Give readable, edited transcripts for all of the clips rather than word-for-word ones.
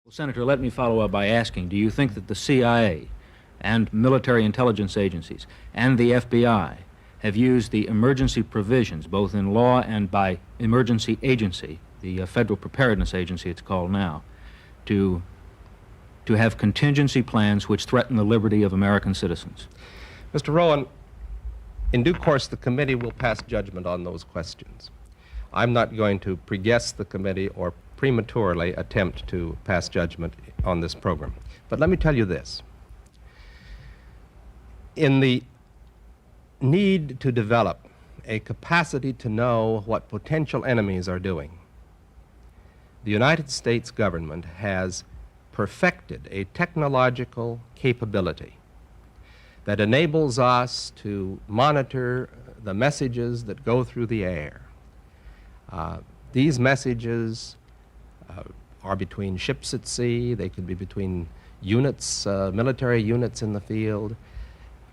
Well, Senator, let me follow up by asking, do you think that the CIA and military intelligence agencies and the FBI have used the emergency provisions, both in law and by emergency agency, the Federal Preparedness Agency it's called now, to have contingency plans which threaten the liberty of American citizens? Mr. Rowan, in due course, the committee will pass judgment on those questions. I'm not going to pre-guess the committee or prematurely attempt to pass judgment on this program. But let me tell you this. In the need to develop a capacity to know what potential enemies are doing, the United States government has perfected a technological capability that enables us to monitor the messages that go through the air. These messages are between ships at sea. They could be between units, military units in the field.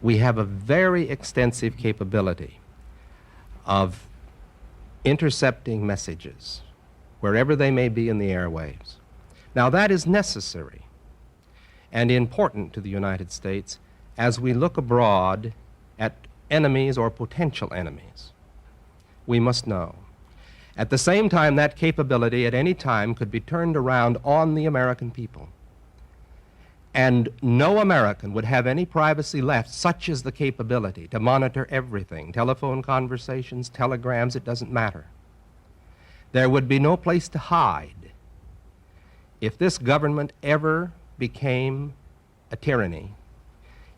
We have a very extensive capability of intercepting messages wherever they may be in the airwaves. Now, that is necessary and important to the United States as we look abroad at enemies or potential enemies. We must know. At the same time, that capability at any time could be turned around on the American people. And no American would have any privacy left. Such is the capability to monitor everything. Telephone conversations, telegrams, it doesn't matter. There would be no place to hide. If this government ever became a tyranny,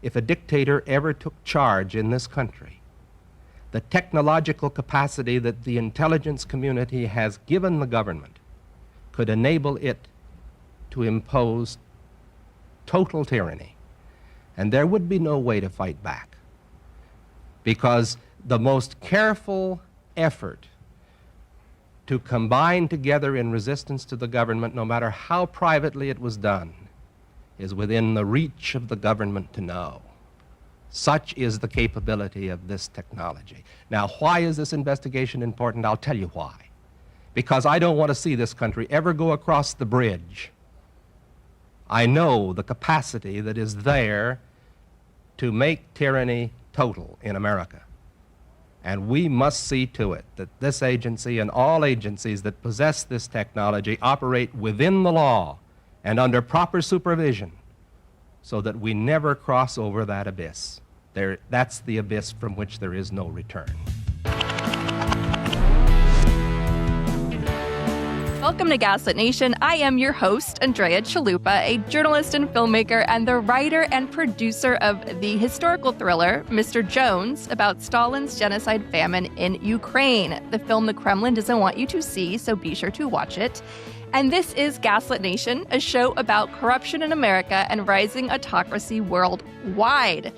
if a dictator ever took charge in this country, the technological capacity that the intelligence community has given the government could enable it to impose total tyranny. And there would be no way to fight back, because the most careful effort to combine together in resistance to the government, no matter how privately it was done, is within the reach of the government to know. Such is the capability of this technology. Now, why is this investigation important? I'll tell you why. Because I don't want to see this country ever go across the bridge. I know the capacity that is there to make tyranny total in America. And we must see to it that this agency and all agencies that possess this technology operate within the law and under proper supervision, so that we never cross over that abyss. That's the abyss from which there is no return. Welcome to Gaslit Nation. I am your host, Andrea Chalupa, a journalist and filmmaker and the writer and producer of the historical thriller Mr. Jones about Stalin's genocide famine in Ukraine, the film the Kremlin doesn't want you to see, so be sure to watch it. And this is Gaslit Nation, a show about corruption in America and rising autocracy worldwide.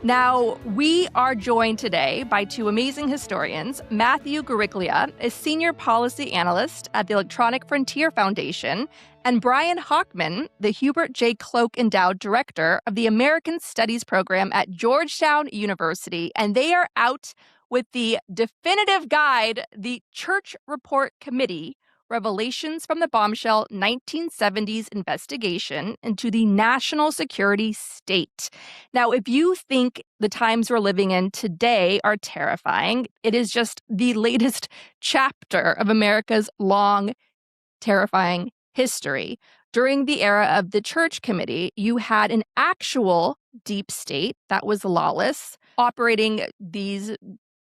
Now, we are joined today by two amazing historians, Matthew Guariglia, a senior policy analyst at the Electronic Frontier Foundation, and Brian Hochman, the Hubert J. Cloak Endowed Director of the American Studies Program at Georgetown University. And they are out with the definitive guide, the Church Report Committee, Revelations from the Bombshell 1970s Investigation into the National Security State. Now, if you think the times we're living in today are terrifying, it is just the latest chapter of America's long, terrifying history. During the era of the Church Committee, you had an actual deep state that was lawless, operating these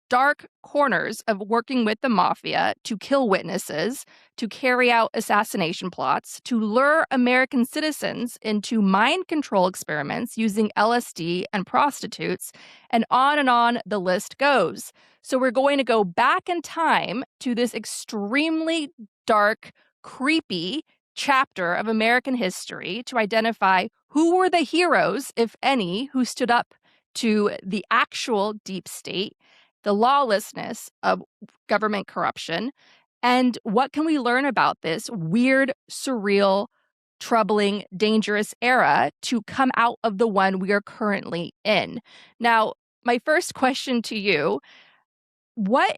dark corners of working with the mafia to kill witnesses, to carry out assassination plots, to lure American citizens into mind control experiments using LSD and prostitutes, and on the list goes. So we're going to go back in time to this extremely dark, creepy chapter of American history to identify who were the heroes, if any, who stood up to the actual deep state, the lawlessness of government corruption, and what can we learn about this weird, surreal, troubling, dangerous era to come out of the one we are currently in. Now, my first question to you, what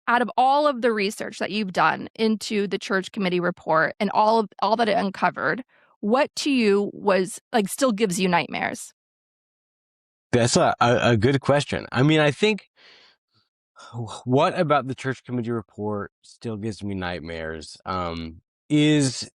out of all of the research that you've done into the Church Committee report and all that it uncovered, what to you was like still gives you nightmares? That's a good question. I mean, I think what about the Church Committee report still gives me nightmares is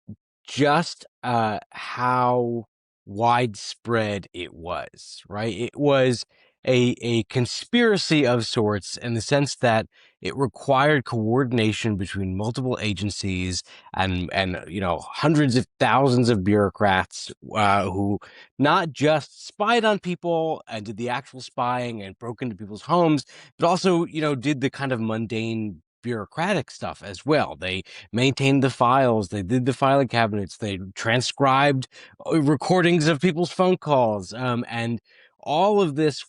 just how widespread it was, right? It was a conspiracy of sorts in the sense that it required coordination between multiple agencies and hundreds of thousands of bureaucrats who not just spied on people and did the actual spying and broke into people's homes, but also did the kind of mundane bureaucratic stuff as well. They maintained the files, they did the filing cabinets, they transcribed recordings of people's phone calls, and all of this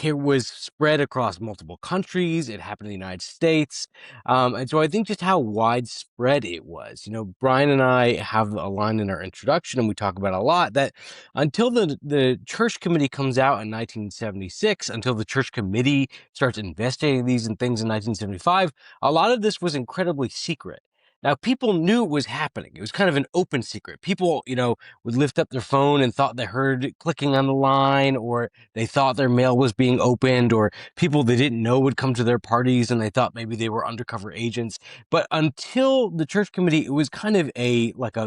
was spread across multiple countries. It happened in the United States. And so I think just how widespread it was. Brian and I have a line in our introduction, and we talk about a lot, that until the Church Committee comes out in 1976, until the Church Committee starts investigating these and things in 1975, a lot of this was incredibly secret. Now, people knew it was happening. It was kind of an open secret. People, would lift up their phone and thought they heard clicking on the line, or they thought their mail was being opened, or people they didn't know would come to their parties and they thought maybe they were undercover agents. But until the Church Committee, it was kind of like a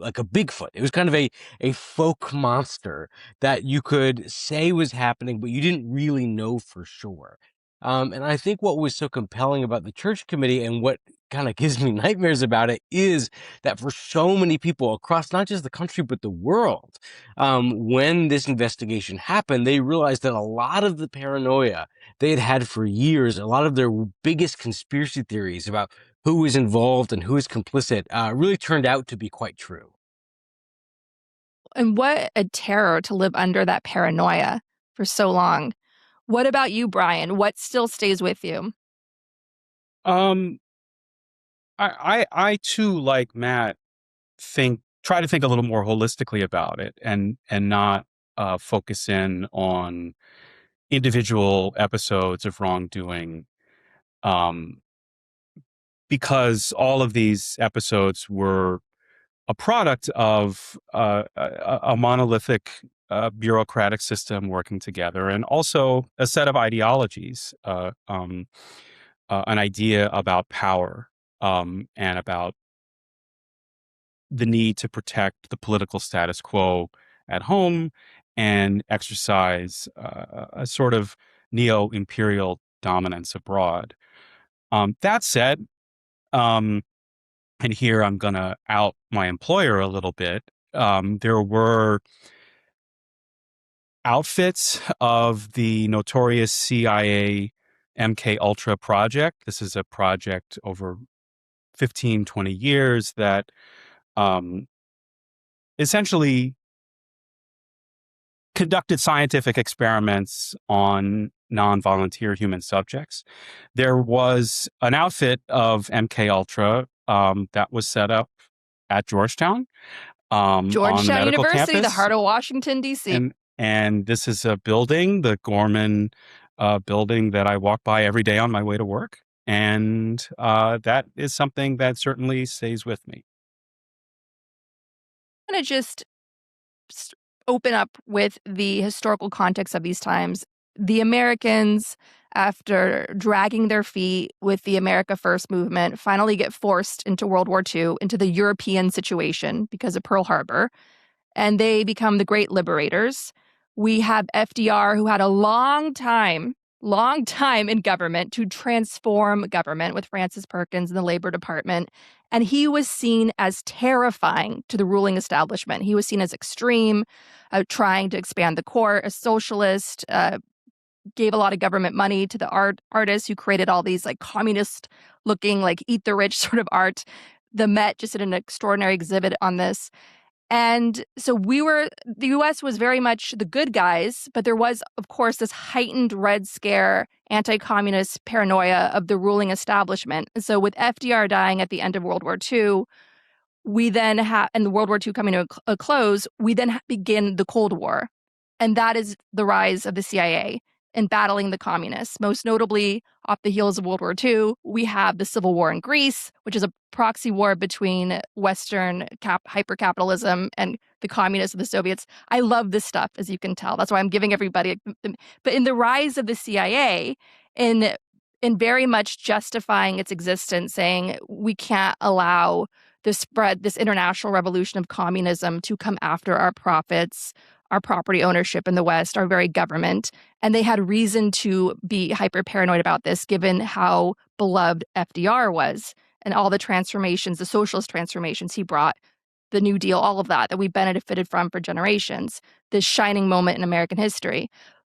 Bigfoot. It was kind of a folk monster that you could say was happening, but you didn't really know for sure. And I think what was so compelling about the Church Committee and what kind of gives me nightmares about it is that for so many people across not just the country, but the world, when this investigation happened, they realized that a lot of the paranoia they had had for years, a lot of their biggest conspiracy theories about who was involved and who is complicit, really turned out to be quite true. And what a terror to live under that paranoia for so long. What about you, Brian? What still stays with you? Um, I too, like Matt, try to think a little more holistically about it and not focus in on individual episodes of wrongdoing, um, because all of these episodes were a product of a monolithic bureaucratic system working together, and also a set of ideologies, an idea about power, and about the need to protect the political status quo at home and exercise a sort of neo-imperial dominance abroad. That said, and here I'm going to out my employer a little bit, there were outfits of the notorious CIA MK Ultra project. This is a project over 15, 20 years that essentially conducted scientific experiments on non-volunteer human subjects. There was an outfit of MK Ultra that was set up at Georgetown, on the Georgetown medical University, the campus. heart of Washington, D.C. And this is a building, the Gorman building, that I walk by every day on my way to work. And that is something that certainly stays with me. I'm going to just open up with the historical context of these times. The Americans, after dragging their feet with the America First movement, finally get forced into World War II, into the European situation because of Pearl Harbor, and they become the great liberators. We have FDR, who had a long time in government to transform government with Francis Perkins in the Labor Department. And he was seen as terrifying to the ruling establishment. He was seen as extreme, trying to expand the court, a socialist, gave a lot of government money to the artists who created all these like communist looking, like eat the rich sort of art. The Met just did an extraordinary exhibit on this. And so the U.S. was very much the good guys, but there was, of course, this heightened Red Scare, anti-communist paranoia of the ruling establishment. And so with FDR dying at the end of World War II, we then have, and the World War II coming to a close, we then begin the Cold War. And that is the rise of the CIA. in battling the communists. Most notably, off the heels of World War II, we have the Civil War in Greece, which is a proxy war between Western hyper-capitalism and the communists of the Soviets. I love this stuff, as you can tell. That's why I'm giving everybody. But in the rise of the CIA, in very much justifying its existence, saying we can't allow this international revolution of communism to come after our profits, our property ownership in the West, our very government. And they had reason to be hyper paranoid about this, given how beloved FDR was and all the transformations, the socialist transformations he brought, the New Deal, all of that we benefited from for generations, this shining moment in American history.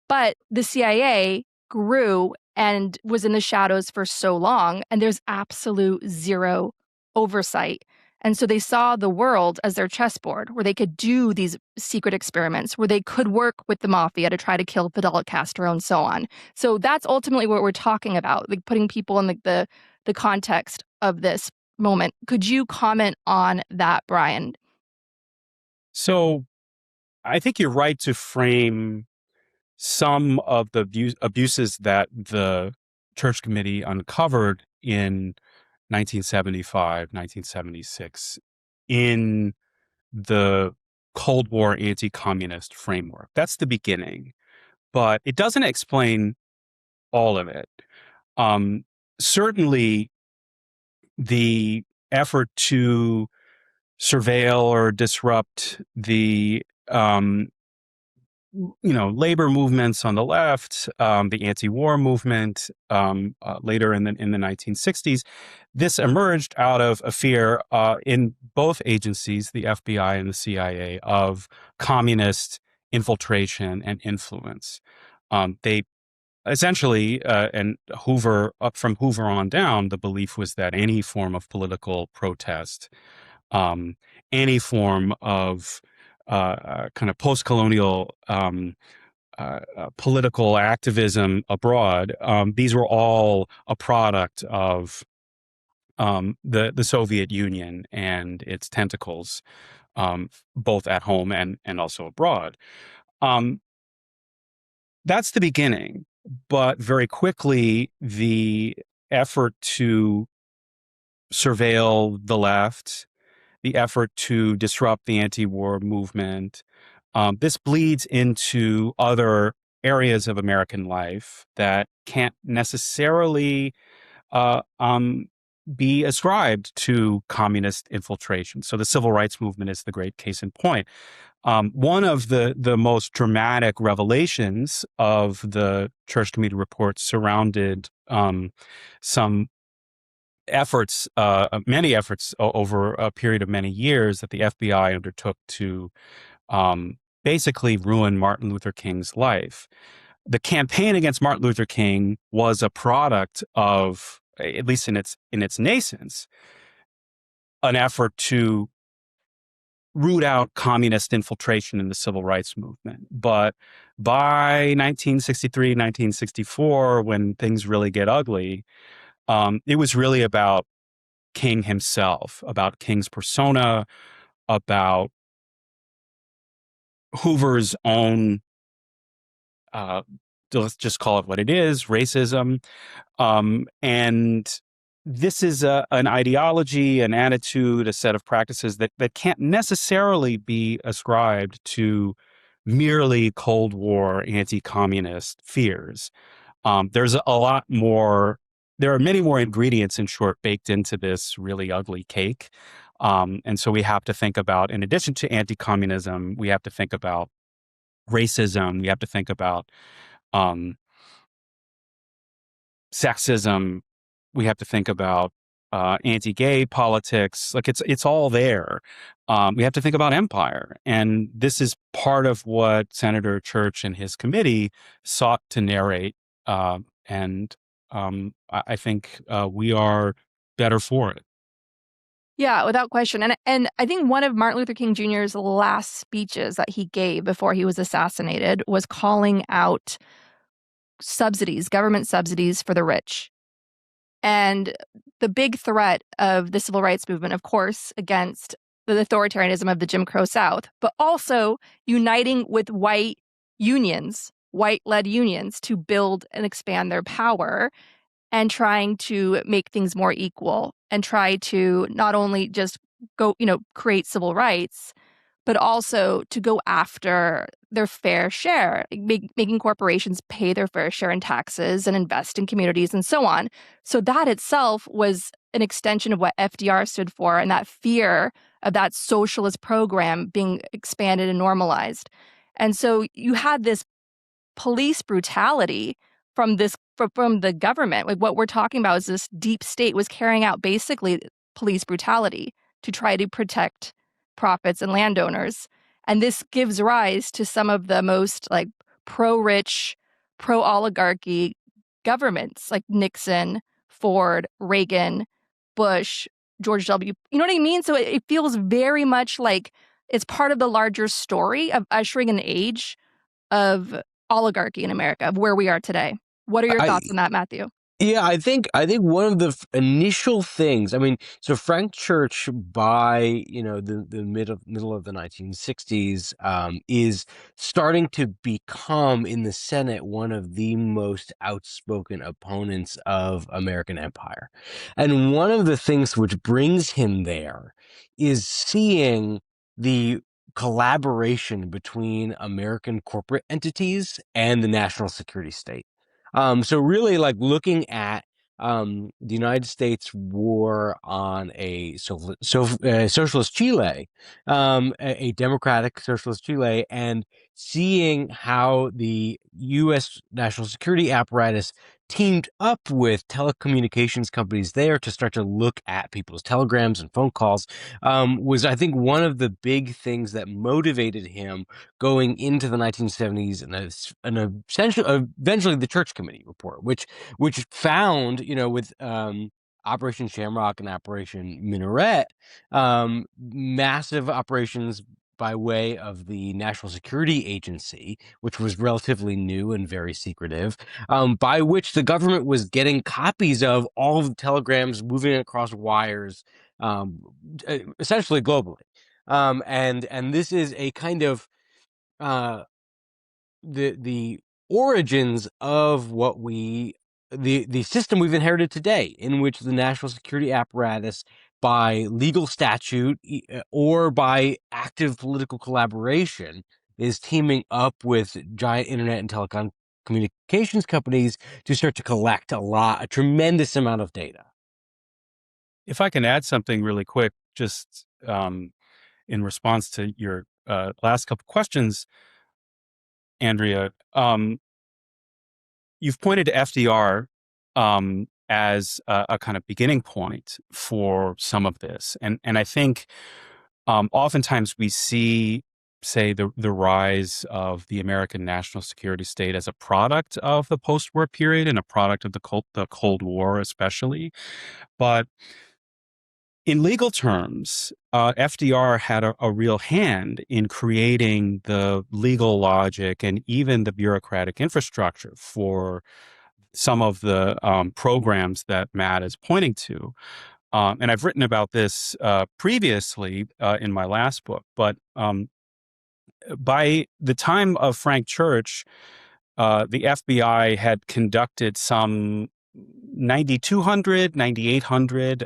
But the CIA grew and was in the shadows for so long, and there's absolute zero oversight. And so they saw the world as their chessboard, where they could do these secret experiments, where they could work with the mafia to try to kill Fidel Castro and so on. So that's ultimately what we're talking about, like putting people in the context of this moment. Could you comment on that, Brian? So I think you're right to frame some of the abuses that the Church Committee uncovered in 1975, 1976 in the Cold War anti-communist framework. That's the beginning, but it doesn't explain all of it. Certainly, the effort to surveil or disrupt the labor movements on the left, the anti-war movement later in the 1960s. This emerged out of a fear in both agencies, the FBI and the CIA, of communist infiltration and influence. They essentially, and from Hoover on down, the belief was that any form of political protest, any form of kind of post-colonial political activism abroad, these were all a product of the Soviet Union and its tentacles, both at home and also abroad. That's the beginning, but very quickly the effort to surveil the left, the effort to disrupt the anti-war movement. This bleeds into other areas of American life that can't necessarily be ascribed to communist infiltration. So the civil rights movement is the great case in point. One of the most dramatic revelations of the Church Committee report surrounded some efforts, many efforts over a period of many years that the FBI undertook to basically ruin Martin Luther King's life. The campaign against Martin Luther King was a product of, at least in its nascence, an effort to root out communist infiltration in the civil rights movement. But by 1963, 1964, when things really get ugly, it was really about King himself, about King's persona, about Hoover's own, let's just call it what it is, racism. And this is an ideology, an attitude, a set of practices that can't necessarily be ascribed to merely Cold War anti-communist fears. There's a lot more. There are many more ingredients, in short, baked into this really ugly cake. And so we have to think about, in addition to anti-communism, we have to think about racism. We have to think about sexism. We have to think about anti-gay politics. Like it's all there. We have to think about empire. And this is part of what Senator Church and his committee sought to narrate. And I think we are better for it. Yeah, without question. And I think one of Martin Luther King Jr.'s last speeches that he gave before he was assassinated was calling out subsidies, government subsidies for the rich. And the big threat of the civil rights movement, of course, against the authoritarianism of the Jim Crow South, but also uniting with white unions, white-led unions to build and expand their power, and trying to make things more equal and try to not only just create civil rights, but also to go after their fair share, making corporations pay their fair share in taxes and invest in communities and so on. So that itself was an extension of what FDR stood for, and that fear of that socialist program being expanded and normalized. And so you had this police brutality from the government. Like, what we're talking about is this deep state was carrying out basically police brutality to try to protect profits and landowners. And this gives rise to some of the most like pro-rich, pro-oligarchy governments like Nixon, Ford, Reagan, Bush, George W. You know what I mean? So it feels very much like it's part of the larger story of ushering an age of oligarchy in America, of where we are today. What are your thoughts on that, Matthew? Yeah, I think one of the initial things, I mean, so Frank Church by, the middle of the 1960s, is starting to become in the Senate one of the most outspoken opponents of American empire. And one of the things which brings him there is seeing the collaboration between American corporate entities and the national security state. So really, like looking at the United States war on a socialist Chile, a democratic socialist Chile, and seeing how the U.S. national security apparatus teamed up with telecommunications companies there to start to look at people's telegrams and phone calls, was, I think, one of the big things that motivated him going into the 1970s and essentially eventually the Church Committee report, which found, with Operation Shamrock and Operation Minaret, massive operations by way of the National Security Agency, which was relatively new and very secretive, by which the government was getting copies of all of the telegrams moving across wires, essentially globally. And this is a kind of the origins of what the system we've inherited today, in which the national security apparatus, by legal statute or by active political collaboration, is teaming up with giant internet and telecom communications companies to start to collect a tremendous amount of data. If I can add something really quick, just in response to your last couple questions, Andrea, you've pointed to FDR as a kind of beginning point for some of this, and I think oftentimes we see, say, the rise of the American national security state as a product of the post-war period and a product of the Cold War, especially, but in legal terms, FDR had a real hand in creating the legal logic and even the bureaucratic infrastructure for some of the programs that Matt is pointing to. And I've written about this previously in my last book, but by the time of Frank Church, the FBI had conducted some 9,200, 9,800.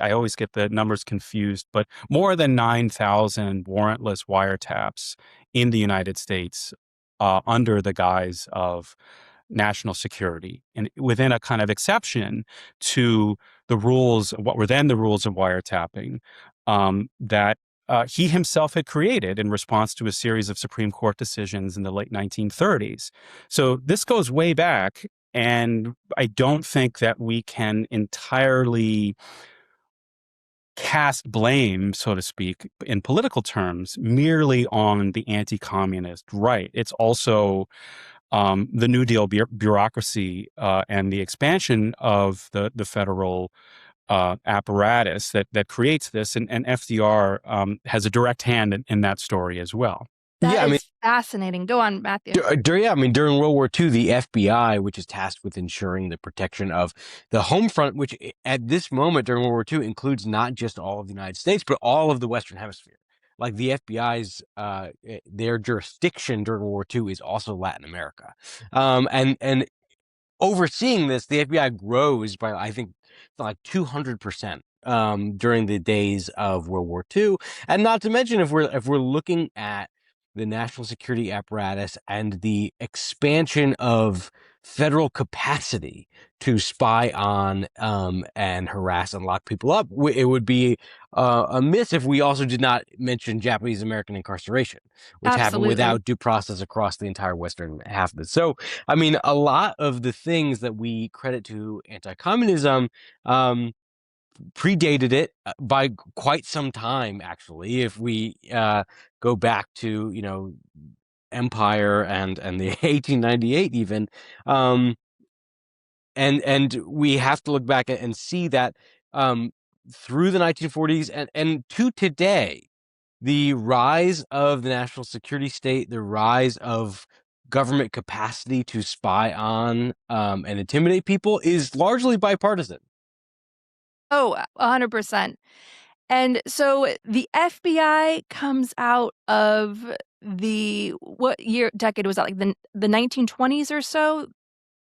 I always get the numbers confused, but more than 9,000 warrantless wiretaps in the United States under the guise of national security, and within a kind of exception to the rules, what were then the rules of wiretapping, that he himself had created in response to a series of Supreme Court decisions in the late 1930s. So this goes way back. And I don't think that we can entirely cast blame, so to speak, in political terms, merely on the anti-communist right. It's also the New Deal bureaucracy and the expansion of the federal apparatus that creates this. And FDR has a direct hand in that story as well. That is fascinating. Go on, Matthew. During World War II, the FBI, which is tasked with ensuring the protection of the home front, which at this moment during World War II includes not just all of the United States, but all of the Western Hemisphere. like the FBI's their jurisdiction during World War II is also Latin America, and overseeing this, the FBI grows by, I think, like 200% during the days of World War II. And not to mention, if we're looking at the national security apparatus and the expansion of federal capacity to spy on and harass and lock people up, it would be a miss if we also did not mention Japanese American incarceration, which happened Absolutely. without due process across the entire western half of it. So, I mean, a lot of the things that we credit to anti-communism predated it by quite some time, actually. If we go back to, Empire and the 1898 even, and we have to look back and see that through the 1940s and to today, the rise of the national security state, the rise of government capacity to spy on and intimidate people is largely bipartisan. Oh, 100%. And so the FBI comes out of what decade was that? Like the 1920s or so?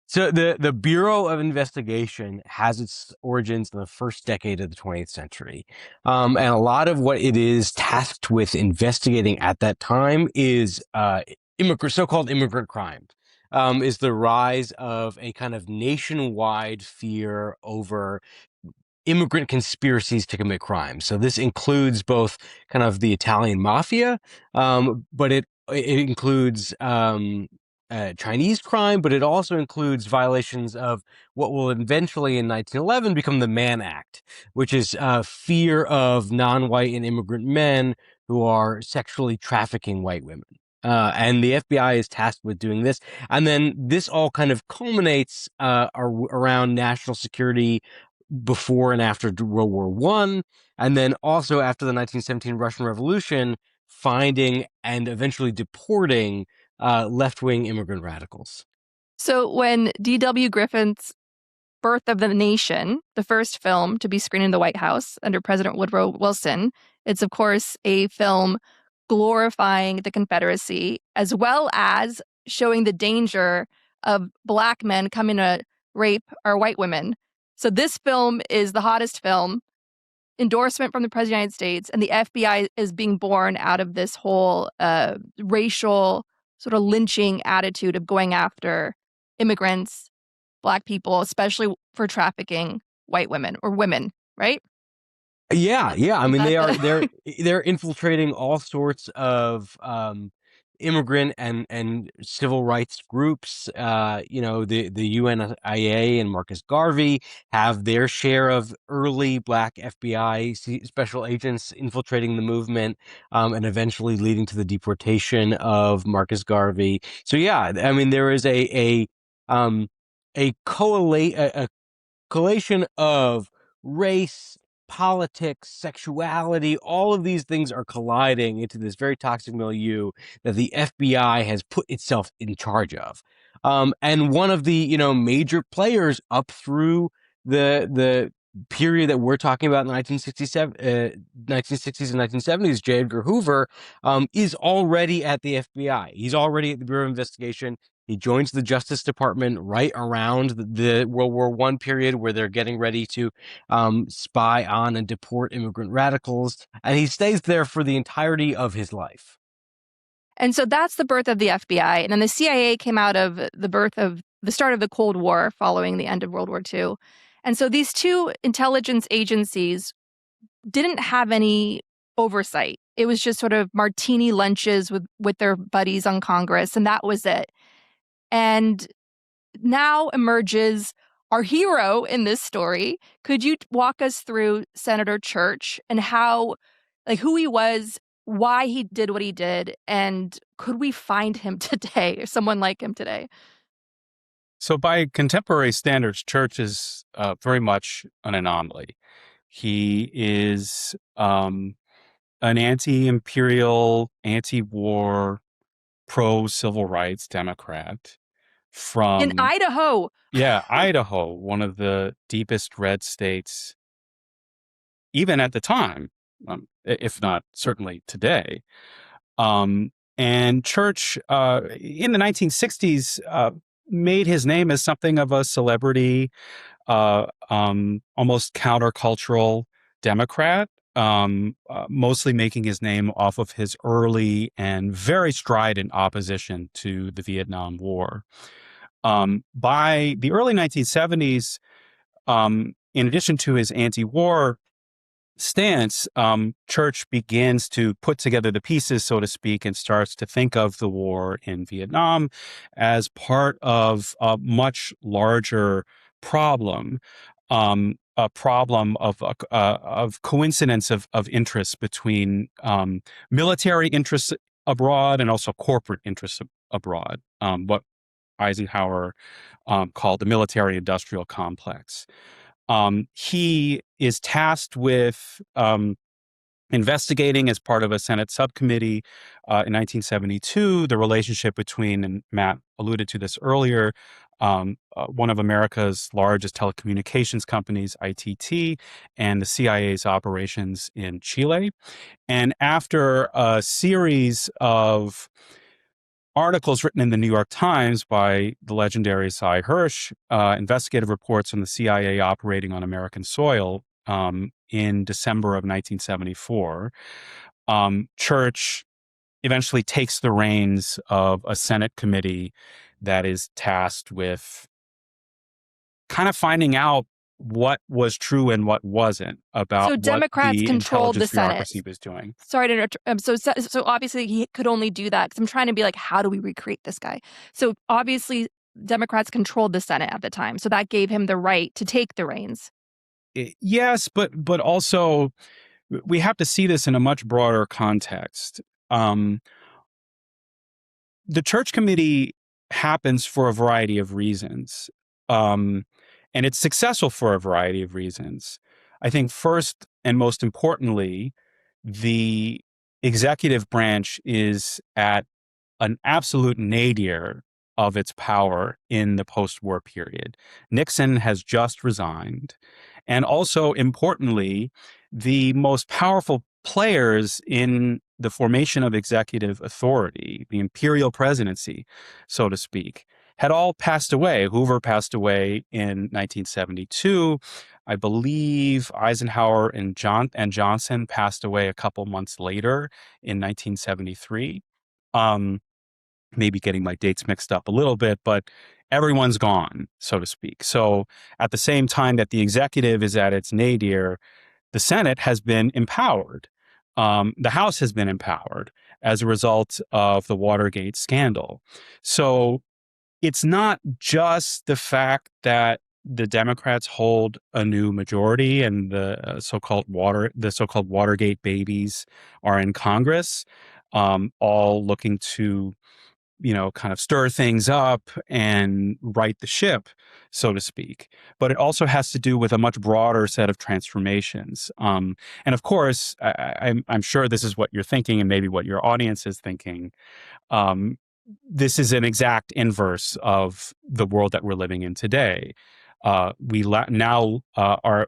So the Bureau of Investigation has its origins in the first decade of the 20th century. And a lot of what it is tasked with investigating at that time is so-called immigrant crime, is the rise of a kind of nationwide fear over immigrant conspiracies to commit crimes. So this includes both kind of the Italian mafia, but it includes Chinese crime, but it also includes violations of what will eventually in 1911 become the Mann Act, which is fear of non-white and immigrant men who are sexually trafficking white women. And the FBI is tasked with doing this. And then this all kind of culminates around national security before and after World War I, and then also after the 1917 Russian Revolution, finding and eventually deporting left-wing immigrant radicals. So when D.W. Griffin's Birth of the Nation, the first film to be screened in the White House under President Woodrow Wilson, it's, of course, a film glorifying the Confederacy, as well as showing the danger of Black men coming to rape our white women. So this film is the hottest film, endorsement from the President of the United States, and the FBI is being born out of this whole racial sort of lynching attitude of going after immigrants, Black people, especially for trafficking white women or women, right? Yeah. I mean, they're infiltrating all sorts of immigrant and civil rights groups. The UNIA and Marcus Garvey have their share of early Black FBI special agents infiltrating the movement, and eventually leading to the deportation of Marcus Garvey. So yeah, I mean, there is a collation of race, politics, sexuality, all of these things are colliding into this very toxic milieu that the FBI has put itself in charge of. And one of the, major players up through the period that we're talking about in the 1960s and 1970s, J. Edgar Hoover, is already at the FBI. He's already at the Bureau of Investigation. He joins the Justice Department right around the World War I period, where they're getting ready to spy on and deport immigrant radicals. And he stays there for the entirety of his life. And so that's the birth of the FBI. And then the CIA came out of the start of the Cold War following the end of World War II. And so these two intelligence agencies didn't have any oversight. It was just sort of martini lunches with their buddies on Congress, and that was it. And now emerges our hero in this story. Could you walk us through Senator Church and who he was, why he did what he did, and could we find him today or someone like him today? So by contemporary standards, Church is very much an anomaly. He is an anti-imperial, anti-war, pro-civil rights Democrat from in Idaho. Yeah, Idaho, one of the deepest red states, even at the time, if not certainly today. And Church, in the 1960s, made his name as something of a celebrity, almost countercultural Democrat, mostly making his name off of his early and very strident opposition to the Vietnam War. By the early 1970s, in addition to his anti-war stance, Church begins to put together the pieces, so to speak, and starts to think of the war in Vietnam as part of a much larger problem, a problem of coincidence of interests between military interests abroad and also corporate interests abroad, what Eisenhower called the military-industrial complex. He is tasked with investigating, as part of a Senate subcommittee in 1972, the relationship between, and Matt alluded to this earlier, one of America's largest telecommunications companies, ITT, and the CIA's operations in Chile. And after a series of articles written in the New York Times by the legendary Cy Hirsch, investigative reports on the CIA operating on American soil in December of 1974, Church eventually takes the reins of a Senate committee that is tasked with kind of finding out what was true and what wasn't about So Democrats what the controlled the intelligence Senate. bureaucracy was doing. Sorry to interrupt. So obviously he could only do that because I'm trying to be like, how do we recreate this guy? So obviously Democrats controlled the Senate at the time, so that gave him the right to take the reins. Yes, but also we have to see this in a much broader context. The Church Committee happens for a variety of reasons, and it's successful for a variety of reasons. I think first and most importantly, the executive branch is at an absolute nadir of its power in the post-war period. Nixon has just resigned. And also, importantly, the most powerful players in the formation of executive authority, the imperial presidency, so to speak, had all passed away. Hoover passed away in 1972. I believe Eisenhower and Johnson passed away a couple months later in 1973. Maybe getting my dates mixed up a little bit, but everyone's gone, so to speak. So at the same time that the executive is at its nadir, the Senate has been empowered. The House has been empowered as a result of the Watergate scandal. So it's not just the fact that the Democrats hold a new majority and the so-called Watergate babies are in Congress, all looking to kind of stir things up and right the ship, so to speak. But it also has to do with a much broader set of transformations. And of course, I'm sure this is what you're thinking and maybe what your audience is thinking. This is an exact inverse of the world that we're living in today. We now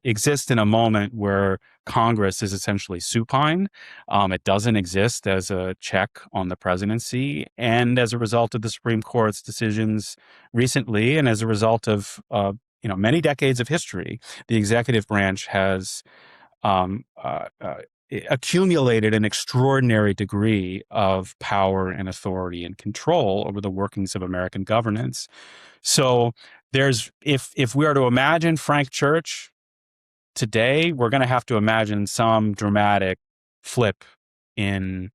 exist in a moment where Congress is essentially supine. It doesn't exist as a check on the presidency. And as a result of the Supreme Court's decisions recently, and as a result of many decades of history, the executive branch has accumulated an extraordinary degree of power and authority and control over the workings of American governance. So if we are to imagine Frank Church today, we're going to have to imagine some dramatic flip in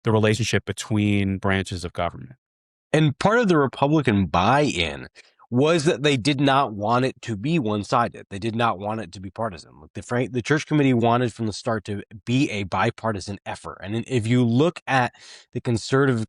the relationship between branches of government. And part of the Republican buy-in was that they did not want it to be one-sided. They did not want it to be partisan. Like the Church Committee wanted from the start to be a bipartisan effort. And if you look at the conservative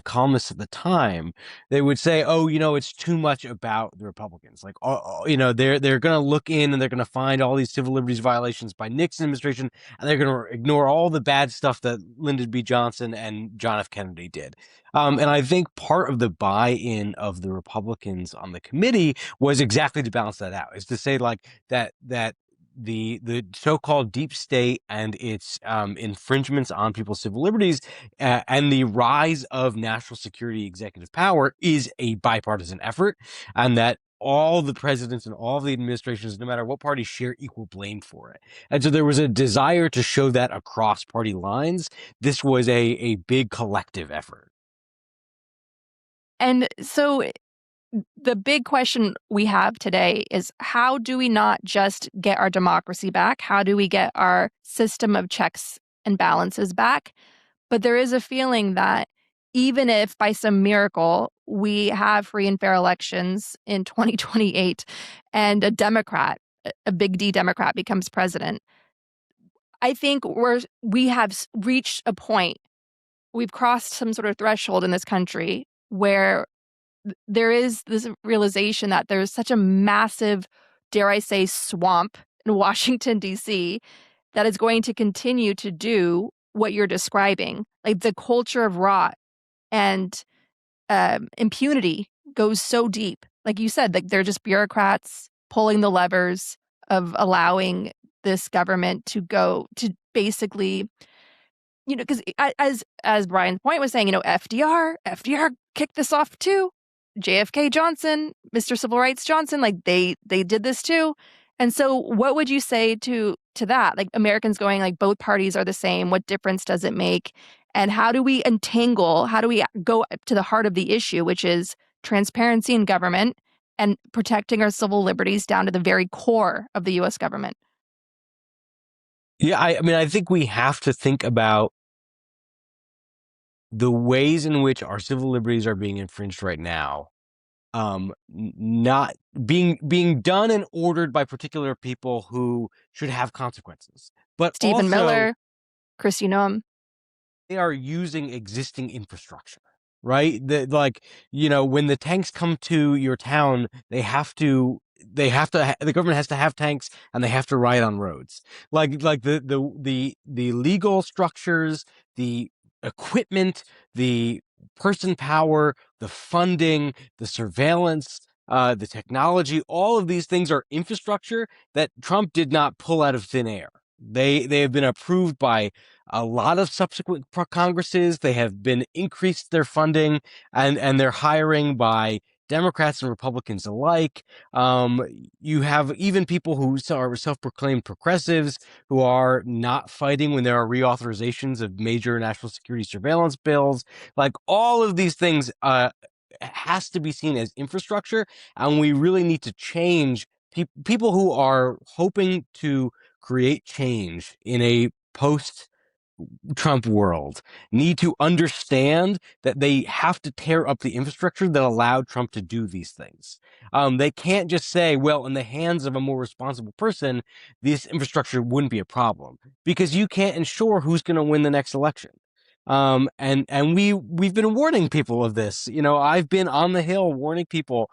columnists at the time, they would say, it's too much about the Republicans. Like, they're going to look in and they're going to find all these civil liberties violations by Nixon administration, and they're going to ignore all the bad stuff that Lyndon B. Johnson and John F. Kennedy did. And I think part of the buy-in of the Republicans on the committee was exactly to balance that out, is to say like that the so-called deep state and its infringements on people's civil liberties and the rise of national security executive power is a bipartisan effort, and that all the presidents and all the administrations, no matter what party, share equal blame for it. And so there was a desire to show that across party lines. This was a big collective effort. And so the big question we have today is, how do we not just get our democracy back? How do we get our system of checks and balances back? But there is a feeling that even if by some miracle we have free and fair elections in 2028 and a Democrat, a big D Democrat, becomes president, I think we have reached a point, we've crossed some sort of threshold in this country where there is this realization that there's such a massive, dare I say, swamp in Washington, D.C., that is going to continue to do what you're describing. Like, the culture of rot and impunity goes so deep. Like you said, like, they're just bureaucrats pulling the levers of allowing this government to go to basically, because as Brian's point was saying, FDR kicked this off too. JFK Johnson, Mr. Civil Rights Johnson, like they did this too. And so what would you say to that? Like, Americans going, like, both parties are the same. What difference does it make? And how do we go to the heart of the issue, which is transparency in government and protecting our civil liberties down to the very core of the U.S. government? Yeah, I mean, I think we have to think about the ways in which our civil liberties are being infringed right now, not being done and ordered by particular people who should have consequences, but Stephen also Miller, Christy Noem. they are using existing infrastructure, right? When the tanks come to your town, the government has to have tanks, and they have to ride on roads. Like the legal structures, the equipment, the person power, the funding, the surveillance, the technology, all of these things are infrastructure that Trump did not pull out of thin air. They have been approved by a lot of subsequent Congresses. They have been increased their funding and their hiring by Democrats and Republicans alike. You have even people who are self-proclaimed progressives who are not fighting when there are reauthorizations of major national security surveillance bills. Like, all of these things has to be seen as infrastructure, and we really need to change people who are hoping to create change in a post Trump world need to understand that they have to tear up the infrastructure that allowed Trump to do these things. They can't just say, well, in the hands of a more responsible person, this infrastructure wouldn't be a problem, because you can't ensure who's going to win the next election. And we've been warning people of this. I've been on the Hill warning people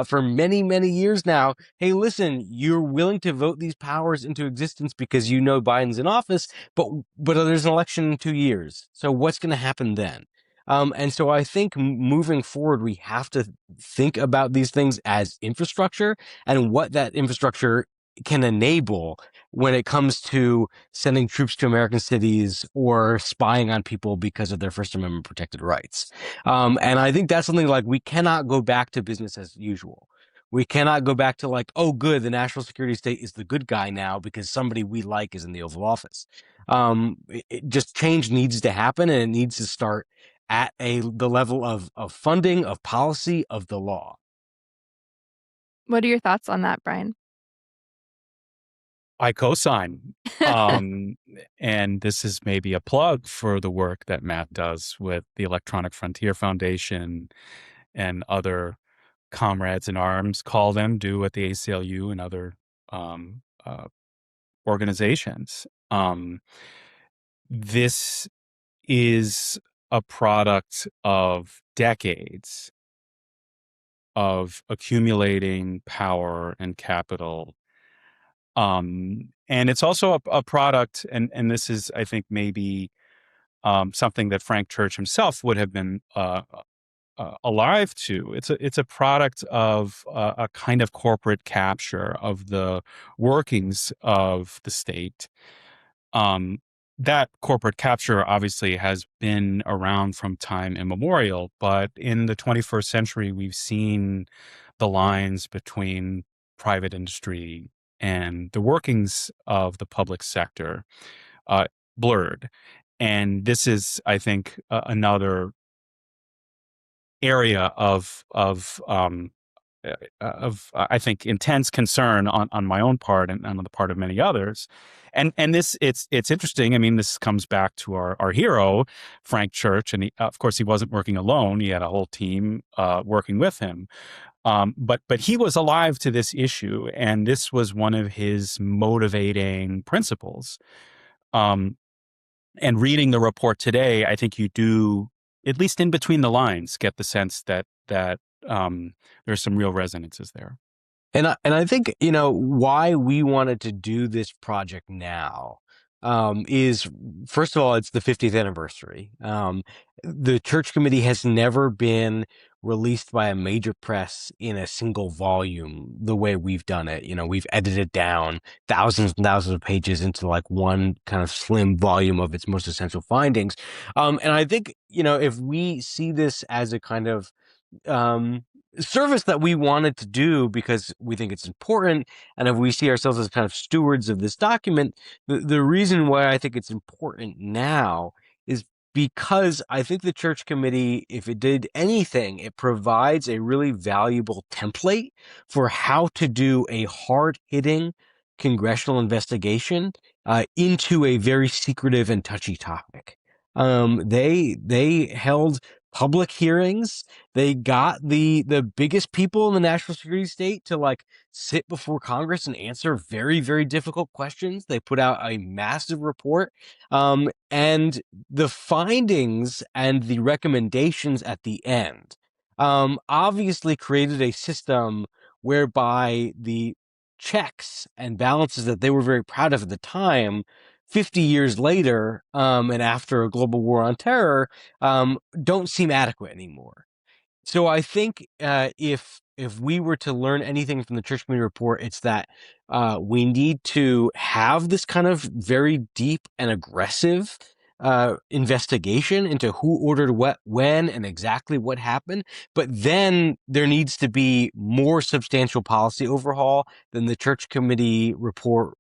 for many, many years now. Hey, listen, you're willing to vote these powers into existence because Biden's in office, but there's an election in 2 years. So what's going to happen then? And so I think moving forward, we have to think about these things as infrastructure and what that infrastructure can enable when it comes to sending troops to American cities or spying on people because of their First Amendment protected rights. And I think that's something like we cannot go back to business as usual. We cannot go back to like, oh, good, the national security state is the good guy now because somebody we like is in the Oval Office. Just change needs to happen, and it needs to start at the level of funding, of policy, of the law. What are your thoughts on that, Brian? I co-sign. And this is maybe a plug for the work that Matt does with the Electronic Frontier Foundation and other comrades in arms, call them, do at the ACLU and other organizations. This is a product of decades of accumulating power and capital. And it's also a product, and this is, I think, maybe something that Frank Church himself would have been alive to. It's a product of a kind of corporate capture of the workings of the state. Um, that corporate capture obviously has been around from time immemorial, but in the 21st century, we've seen the lines between private industry and the workings of the public sector blurred. And this is, I think, another area of I think intense concern on my own part and on the part of many others. And this it's interesting. I mean, this comes back to our hero, Frank Church, and of course he wasn't working alone. He had a whole team working with him. But he was alive to this issue, and this was one of his motivating principles. And reading the report today, I think you do, at least in between the lines, get the sense that there's some real resonances there. And I think, why we wanted to do this project now is, first of all, it's the 50th anniversary. The Church Committee has never been released by a major press in a single volume the way we've done it. We've edited down thousands and thousands of pages into like one kind of slim volume of its most essential findings. And I think, if we see this as a kind of service that we wanted to do because we think it's important, and if we see ourselves as kind of stewards of this document, the reason why I think it's important now is because I think the Church Committee, if it did anything, it provides a really valuable template for how to do a hard-hitting congressional investigation into a very secretive and touchy topic. They held public hearings. They got the biggest people in the national security state to like sit before Congress and answer very, very difficult questions. They put out a massive report. And the findings and the recommendations at the end obviously created a system whereby the checks and balances that they were very proud of at the time, 50 years later, and after a global war on terror, don't seem adequate anymore. So I think if we were to learn anything from the Church Committee report, it's that we need to have this kind of very deep and aggressive investigation into who ordered what, when, and exactly what happened. But then there needs to be more substantial policy overhaul than the Church Committee report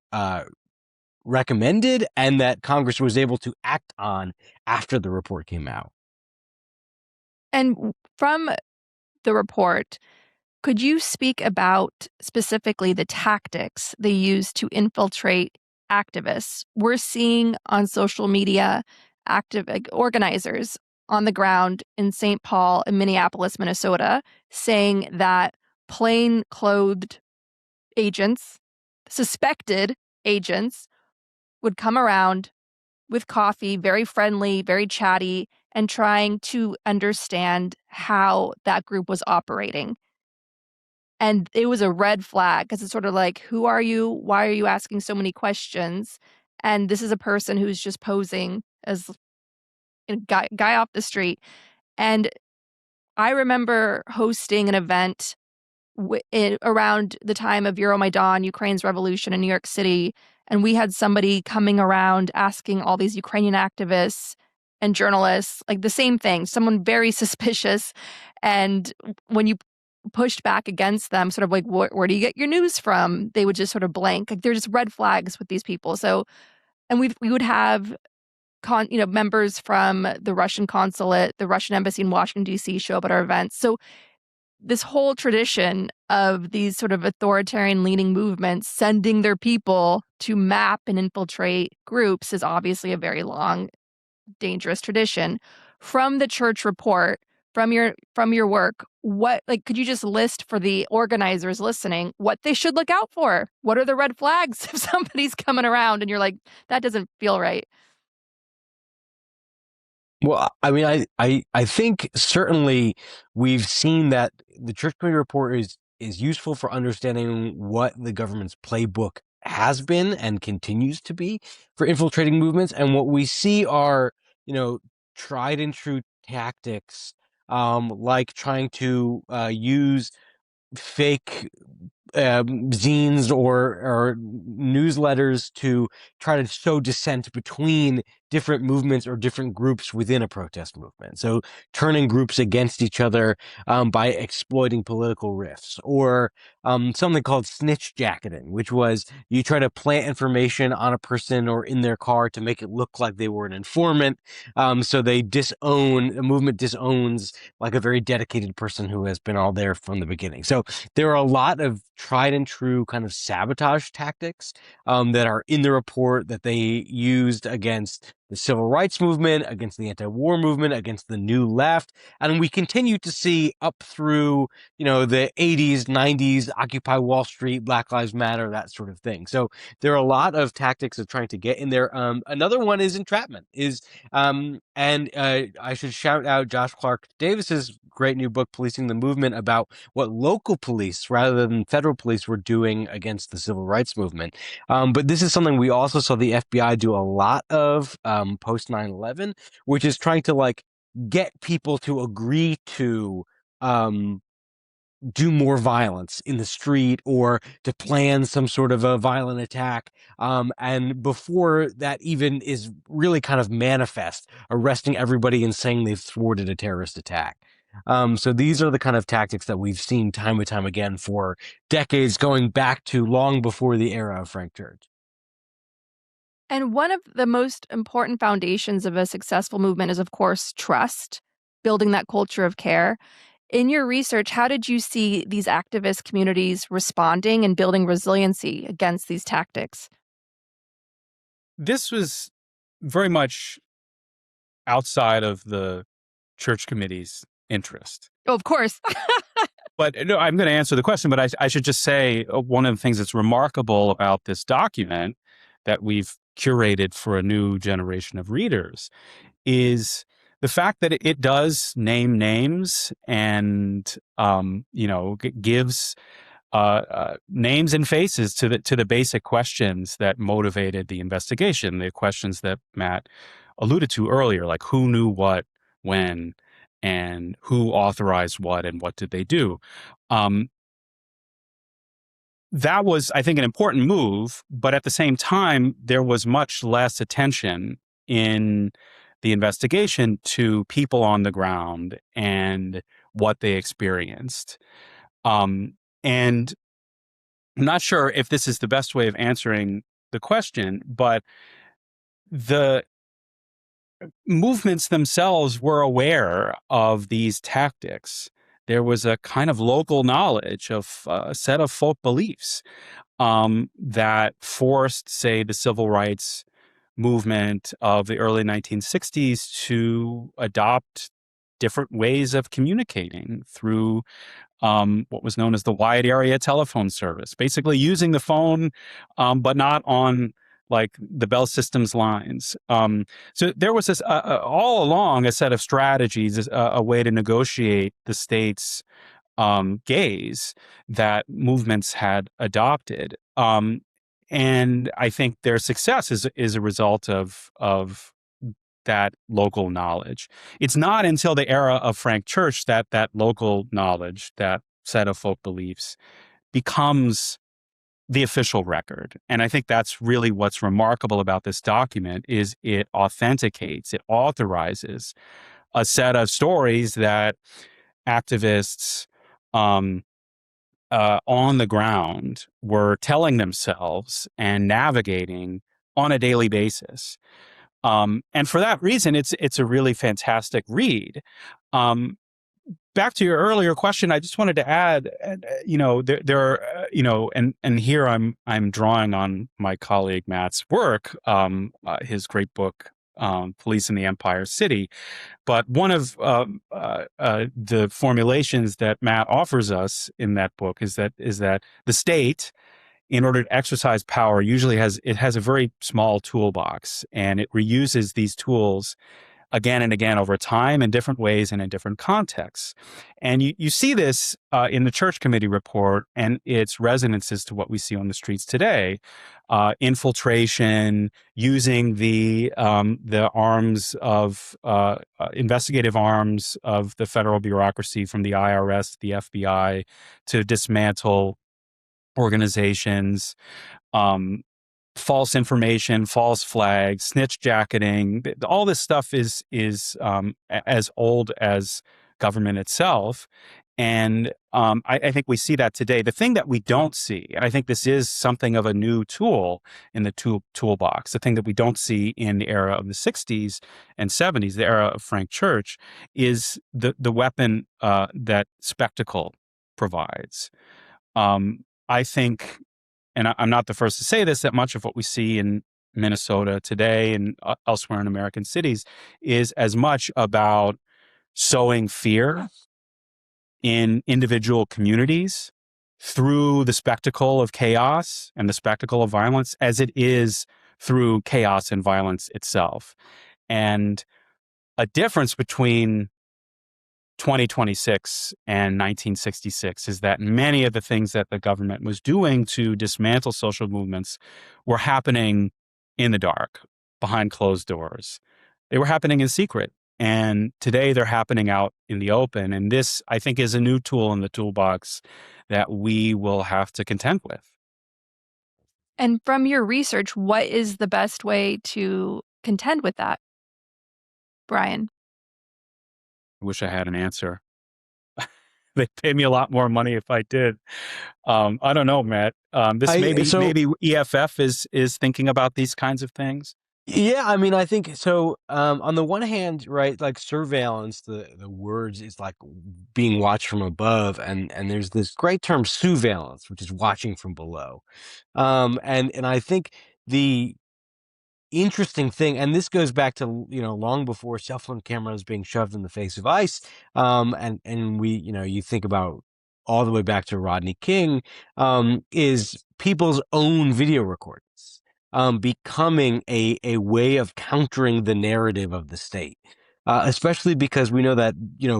recommended, and that Congress was able to act on after the report came out. And from the report, could you speak about specifically the tactics they use to infiltrate activists? We're seeing on social media organizers on the ground in St. Paul and Minneapolis, Minnesota, saying that plain-clothed agents, suspected agents, would come around with coffee, very friendly, very chatty, and trying to understand how that group was operating. And it was a red flag because it's sort of like, who are you? Why are you asking so many questions? And this is a person who's just posing as a guy off the street. And I remember hosting an event around the time of Euromaidan, Ukraine's revolution in New York City. And we had somebody coming around asking all these Ukrainian activists and journalists, like the same thing, someone very suspicious. And when you pushed back against them, sort of like, where do you get your news from? They would just sort of blank. Like, they're just red flags with these people. So, and we would have members from the Russian consulate, the Russian embassy in Washington, D.C. show up at our events. So this whole tradition of these sort of authoritarian leaning movements sending their people to map and infiltrate groups is obviously a very long, dangerous tradition. From the church report, from your work, could you just list for the organizers listening what they should look out for? What are the red flags if somebody's coming around and you're like, that doesn't feel right? Well, I mean, I think certainly we've seen that the Church Committee report is useful for understanding what the government's playbook has been and continues to be for infiltrating movements. And what we see are, tried and true tactics like trying to use fake zines or newsletters to try to show dissent between different movements or different groups within a protest movement. So turning groups against each other by exploiting political rifts, or something called snitch jacketing, which was you try to plant information on a person or in their car to make it look like they were an informant. So the movement disowns like a very dedicated person who has been all there from the beginning. So there are a lot of tried and true kind of sabotage tactics that are in the report that they used against the civil rights movement, against the anti-war movement, against the New Left. And we continue to see up through, the 80s, 90s, Occupy Wall Street, Black Lives Matter, that sort of thing. So there are a lot of tactics of trying to get in there. Another one is entrapment. I should shout out Josh Clark Davis's great new book, Policing the Movement, about what local police rather than federal police were doing against the civil rights movement. But this is something we also saw the FBI do a lot of post 9/11, which is trying to get people to agree to do more violence in the street or to plan some sort of a violent attack. And before that even is really kind of manifest, arresting everybody and saying they've thwarted a terrorist attack. So these are the kind of tactics that we've seen time and time again for decades, going back to long before the era of Frank Church. And one of the most important foundations of a successful movement is, of course, trust, building that culture of care. In your research, how did you see these activist communities responding and building resiliency against these tactics? This was very much outside of the church committee's interest. Oh, of course. But no, I'm going to answer the question, but I should just say one of the things that's remarkable about this document that we've curated for a new generation of readers is the fact that it does name names and, gives names and faces to the basic questions that motivated the investigation, the questions that Matt alluded to earlier, like who knew what, when, and who authorized what and what did they do. That was, I think, an important move, but at the same time, there was much less attention in the investigation to people on the ground and what they experienced. And I'm not sure if this is the best way of answering the question, but the movements themselves were aware of these tactics. There was a kind of local knowledge of a set of folk beliefs that forced, say, the civil rights movement of the early 1960s to adopt different ways of communicating through what was known as the wide area telephone service, basically using the phone, but not on like the Bell Systems lines. So there was this all along a set of strategies, a way to negotiate the state's gaze that movements had adopted. And I think their success is a result of that local knowledge. It's not until the era of Frank Church that that local knowledge, that set of folk beliefs, becomes the official record. And I think that's really what's remarkable about this document is it authenticates, it authorizes a set of stories that activists on the ground were telling themselves and navigating on a daily basis. And for that reason, it's a really fantastic read. Back to your earlier question, I just wanted to add, there are, and here I'm drawing on my colleague Matt's work, his great book, Police in the Empire City. But one of the formulations that Matt offers us in that book is that the state, in order to exercise power, usually has a very small toolbox, and it reuses these tools again and again over time in different ways and in different contexts. And you see this in the Church Committee report and its resonances to what we see on the streets today. Infiltration, using the arms of investigative arms of the federal bureaucracy, from the IRS to the FBI, to dismantle organizations, false information, false flags, snitch jacketing. All this stuff is as old as government itself. And I think we see that today. The thing that we don't see, and I think this is something of a new tool in the toolbox, the thing that we don't see in the era of the 60s and 70s, the era of Frank Church, is the weapon that spectacle provides. I think, and I'm not the first to say this, that much of what we see in Minnesota today and elsewhere in American cities is as much about sowing fear in individual communities through the spectacle of chaos and the spectacle of violence as it is through chaos and violence itself. And a difference between 2026 and 1966 is that many of the things that the government was doing to dismantle social movements were happening in the dark, behind closed doors. They were happening in secret. And today they're happening out in the open. And this, I think, is a new tool in the toolbox that we will have to contend with. And from your research, what is the best way to contend with that, Brian? I wish I had an answer. They'd pay me a lot more money if I did. I don't know, Matt. Maybe EFF is thinking about these kinds of things. Yeah, I mean, I think so. On the one hand, right, like surveillance, the words is like being watched from above, and there's this great term surveillance, which is watching from below. And I think the interesting thing, and this goes back to, long before cell phone cameras being shoved in the face of ICE, and we, you think about all the way back to Rodney King, is people's own video recordings becoming a way of countering the narrative of the state. Especially because we know that,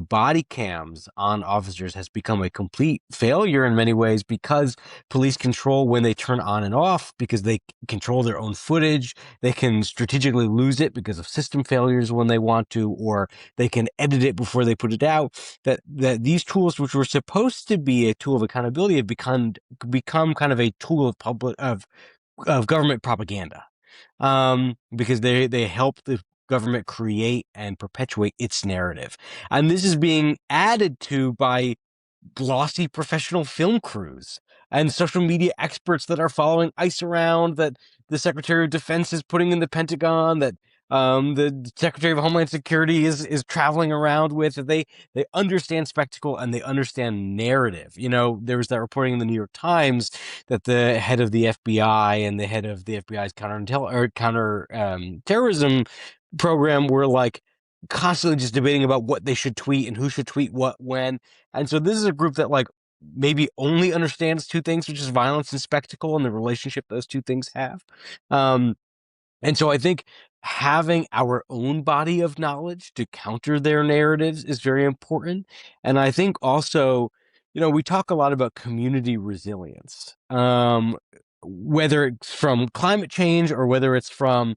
body cams on officers has become a complete failure in many ways, because police control when they turn on and off, because they control their own footage. They can strategically lose it because of system failures when they want to, or they can edit it before they put it out. That these tools, which were supposed to be a tool of accountability, have become kind of a tool of government propaganda, because they help the government create and perpetuate its narrative. And this is being added to by glossy professional film crews and social media experts that are following ICE around, that the Secretary of Defense is putting in the Pentagon, that the Secretary of Homeland Security is traveling around with. They understand spectacle and they understand narrative. There was that reporting in the New York Times that the head of the FBI and the head of the FBI's counter-terrorism program were like constantly just debating about what they should tweet and who should tweet what when. And so this is a group that like maybe only understands two things, which is violence and spectacle and the relationship those two things have. And so I think having our own body of knowledge to counter their narratives is very important. And I think also, we talk a lot about community resilience, whether it's from climate change or whether it's from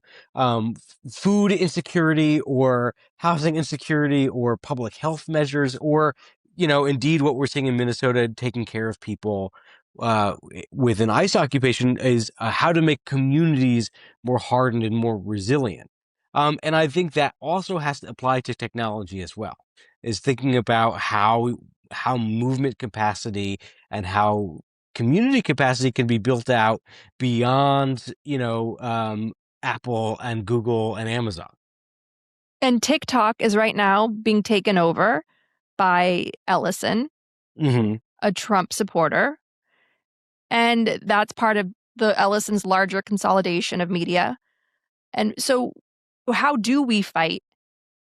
food insecurity or housing insecurity or public health measures, or, indeed what we're seeing in Minnesota, taking care of people with an ICE occupation, is how to make communities more hardened and more resilient. And I think that also has to apply to technology as well, is thinking about how movement capacity and how community capacity can be built out beyond, Apple and Google and Amazon. And TikTok is right now being taken over by Ellison, a Trump supporter. And that's part of the Ellison's larger consolidation of media. And so how do we fight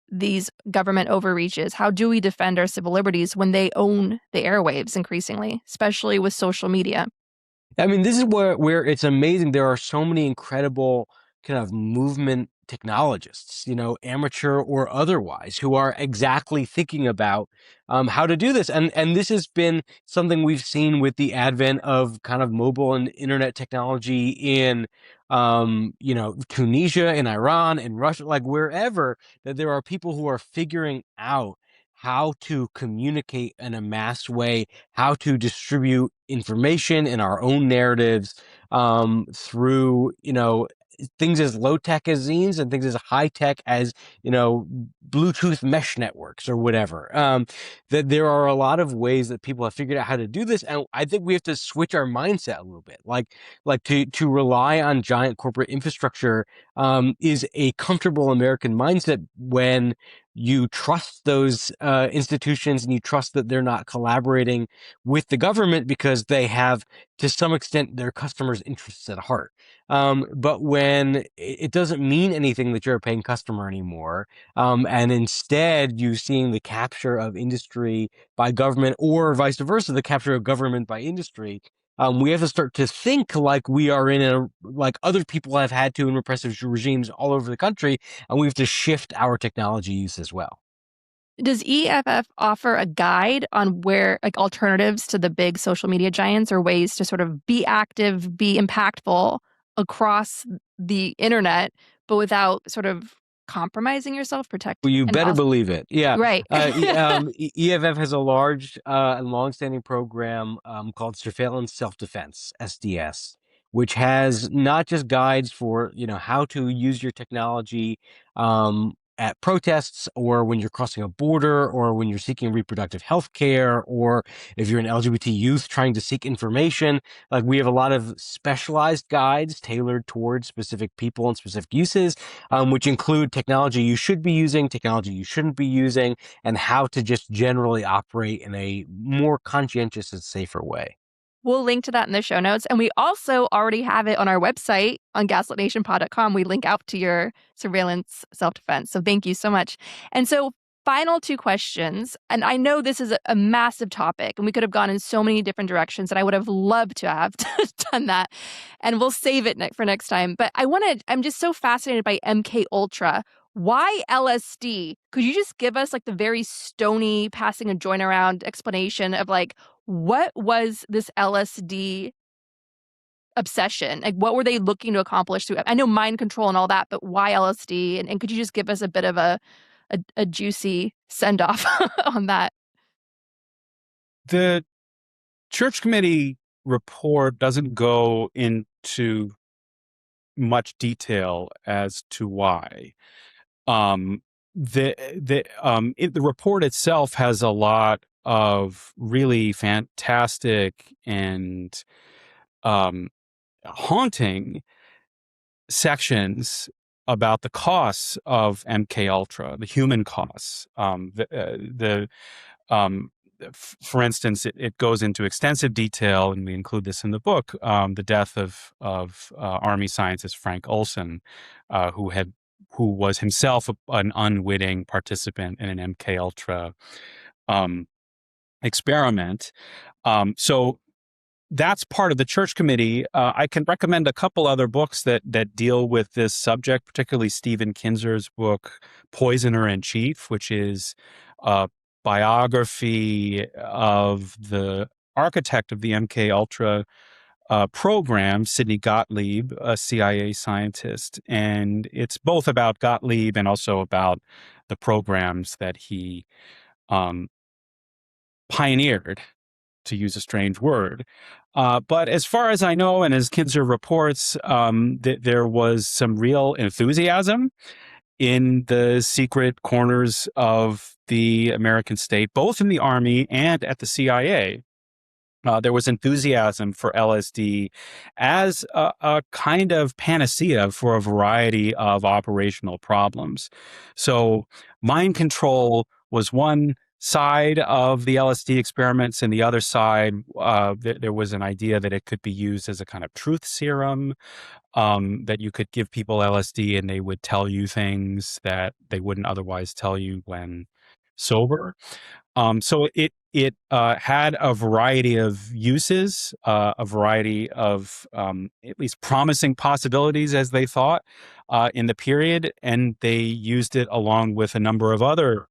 these government overreaches? How do we defend our civil liberties when they own the airwaves increasingly, especially with social media? I mean, this is where it's amazing. There are so many incredible kind of movement technologists, amateur or otherwise, who are exactly thinking about how to do this. And this has been something we've seen with the advent of kind of mobile and internet technology in, Tunisia, in Iran, in Russia, like wherever, that there are people who are figuring out how to communicate in a mass way, how to distribute information in our own narratives through, things as low tech as zines and things as high tech as, Bluetooth mesh networks or whatever. That there are a lot of ways that people have figured out how to do this. And I think we have to switch our mindset a little bit. Like to rely on giant corporate infrastructure is a comfortable American mindset when you trust those institutions and you trust that they're not collaborating with the government because they have, to some extent, their customers' interests at heart. But when it doesn't mean anything that you're a paying customer anymore, and instead you seeing the capture of industry by government, or vice versa, the capture of government by industry, we have to start to think like we are like other people have had to in repressive regimes all over the country, and we have to shift our technology use as well. Does EFF offer a guide on where, like, alternatives to the big social media giants, or ways to sort of be active, be impactful across the internet, but without sort of compromising yourself, Well, you and better also, believe it. Yeah. right. EFF has a large and longstanding program called Surveillance Self-Defense, SDS, which has not just guides for, how to use your technology at protests, or when you're crossing a border, or when you're seeking reproductive health care, or if you're an LGBT youth trying to seek information. Like, we have a lot of specialized guides tailored towards specific people and specific uses, which include technology you should be using, technology you shouldn't be using, and how to just generally operate in a more conscientious and safer way. We'll link to that in the show notes. And we also already have it on our website on gaslightnationpod.com. We link out to your surveillance self-defense. So thank you so much. And so, final two questions. And I know this is a massive topic, and we could have gone in so many different directions, and I would have loved to have done that. And we'll save it for next time. But I'm just so fascinated by MK Ultra. Why LSD? Could you just give us, like, the very stony, passing a joint around explanation of, like, what was this LSD obsession? Like, what were they looking to accomplish through? I know mind control and all that, but why LSD? And could you just give us a bit of a juicy send off on that? The Church Committee report doesn't go into much detail as to why. The report itself has a lot of really fantastic and haunting sections about the costs of MK Ultra, the human costs. For instance, it goes into extensive detail, and we include this in the book, the death of Army scientist Frank Olson, who was himself an unwitting participant in an MK Ultra experiment. So that's part of the Church Committee. I can recommend a couple other books that deal with this subject, particularly Stephen Kinzer's book, Poisoner in Chief, which is a biography of the architect of the MK Ultra program, Sidney Gottlieb, a CIA scientist. And it's both about Gottlieb and also about the programs that he pioneered, to use a strange word. But as far as I know, and as Kinzer reports, there was some real enthusiasm in the secret corners of the American state, both in the Army and at the CIA. There was enthusiasm for LSD as a kind of panacea for a variety of operational problems. So mind control was one side of the LSD experiments, and the other side, there was an idea that it could be used as a kind of truth serum, that you could give people LSD and they would tell you things that they wouldn't otherwise tell you when sober. So it had a variety of uses, a variety of at least promising possibilities, as they thought. in the period, and they used it along with a number of other